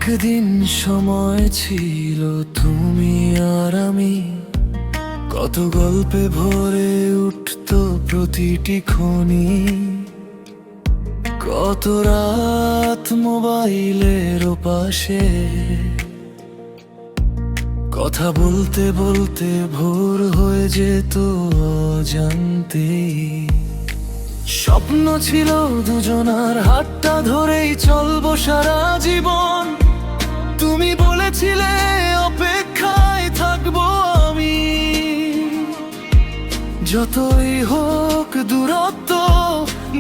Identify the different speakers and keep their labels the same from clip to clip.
Speaker 1: একদিন সময় ছিল তুমি আর আমি, কত গল্পে ভরে উঠতো প্রতিটি খনি, কত রাত মোবাইলের পাশে কথা বলতে বলতে ভোর হয়ে যেত অজান্তেই। স্বপ্ন ছিল দুজনার হাতটা ধরেই চলবো সারা জীবন, তুমি বলেছিলে অপেক্ষায় থাকবো আমি। যতই হোক দূরত্ব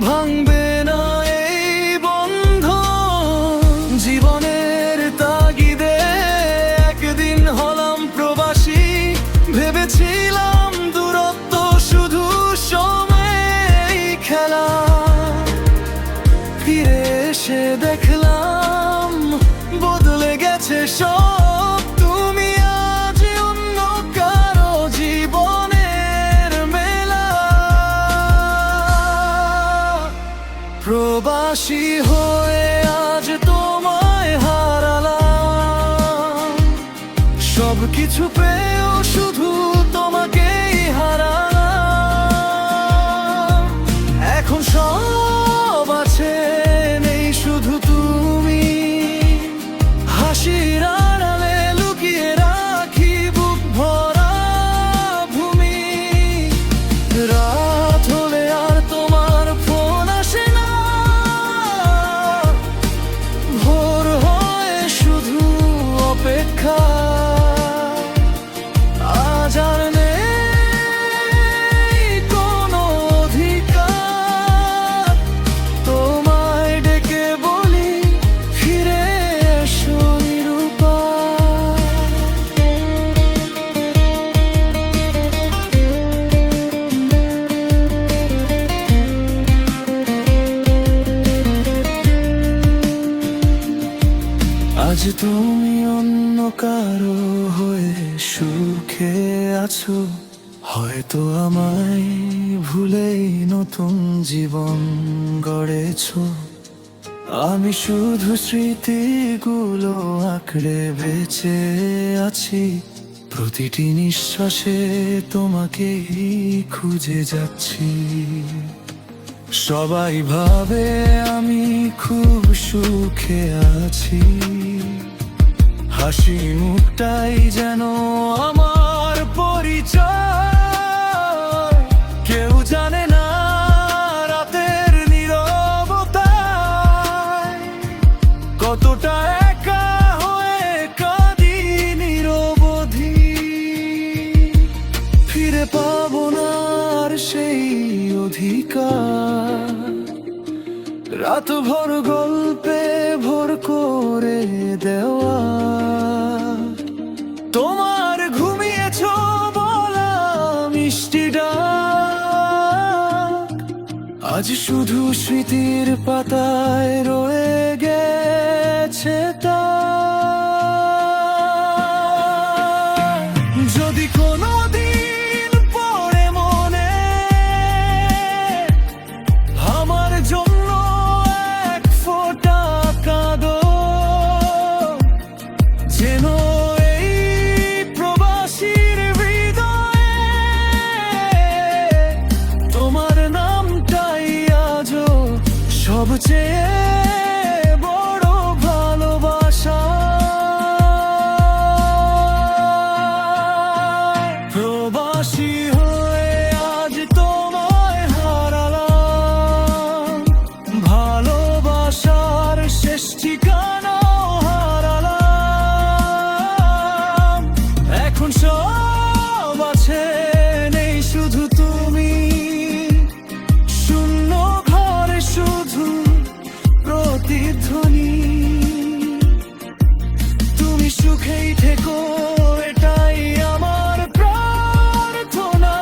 Speaker 1: ভাঙবে না এই বন্ধন, জীবনের তাগিদে একদিন হলাম প্রবাসী। ভেবেছিলাম দূরত্ব শুধু সময়েই খেলা, ফিরে এসে দেখলাম বদলে গেছে সব। তুমি আজ অন্য কারো জীবনের মেলা, প্রবাসী হয়ে আজ তোমায় হারালাম। সবকিছু পেয়েও শুধু তোমাকেই হারালাম। এখন সব আছে, নেই শুধু তুমি। হাসির আড়ালে লুকিয়ে রাখি বুক ভরা ভূমি। রাত হলে আর তোমার ফোন আসে না, ভোর হয় শুধু অপেক্ষা। আজ আর নেই কোনো অধিকার, তোমায় ডেকে বলি ফিরে এসো নিরুপায়। আজ তুমি অন্য কারো হয়ে সুখে আছো, হয়তো আমায় ভুলেই নতুন জীবন গড়েছো। আমি শুধু স্মৃতিগুলো আঁকড়ে বেঁচে আছি, প্রতিটি নিঃশ্বাসে তোমাকেই খুঁজে যাচ্ছি। সবাই ভাবে আমি খুব সুখে আছি, হাসি মুখটাই যেন আমার পরিচয়। কেউ জানে না রাতের নীরবতায় কতটা একা হয়ে কাঁদি নিরবধি। ফিরে পাবো না আর সেই অধিকার, রাত ভর গল্পে ভোর করে দেওয়া। তোমার ঘুমিয়েছ বলা মিষ্টি ডাক আজ শুধু স্মৃতির পাতায় রয়ে গেছে তা। যদি কোনো দিন পড়ে মনে আমার জন্য এক ফোঁটা কাঁদো, যেন এই প্রবাসীর হৃদয়ে তোমার নামটাই আজও সবচেয়ে বড় ভালোবাসা। প্রবাসী হয়ে আজ তোমায় হারালাম, ভালোবাসার শেষ ঠিকানাও হারালাম। এখন সব আছে, নেই শুধু তুমি। শূন্য ঘরে শুধু প্রতিধ্বনি। তুমি সুখেই থেকো এটাই আমার প্রার্থনা।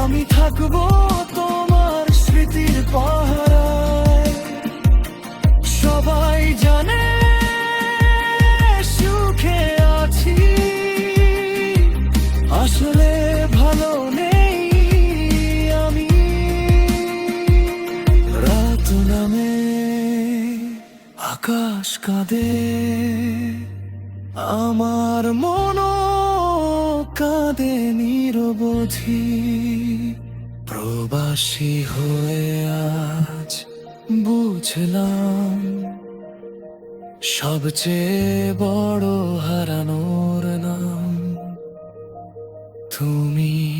Speaker 1: আমি থাকবো তোমার স্মৃতির পাহারায়। সবাই জানে সুখে আছি, আসলে ভালো নেই আমি। রাত নামে আকাশ কাঁদে। কাঁদে নিরবধি। প্রবাসী হয়ে আজ বুঝলাম সবচেয়ে বড় হারানোর নাম তুমি।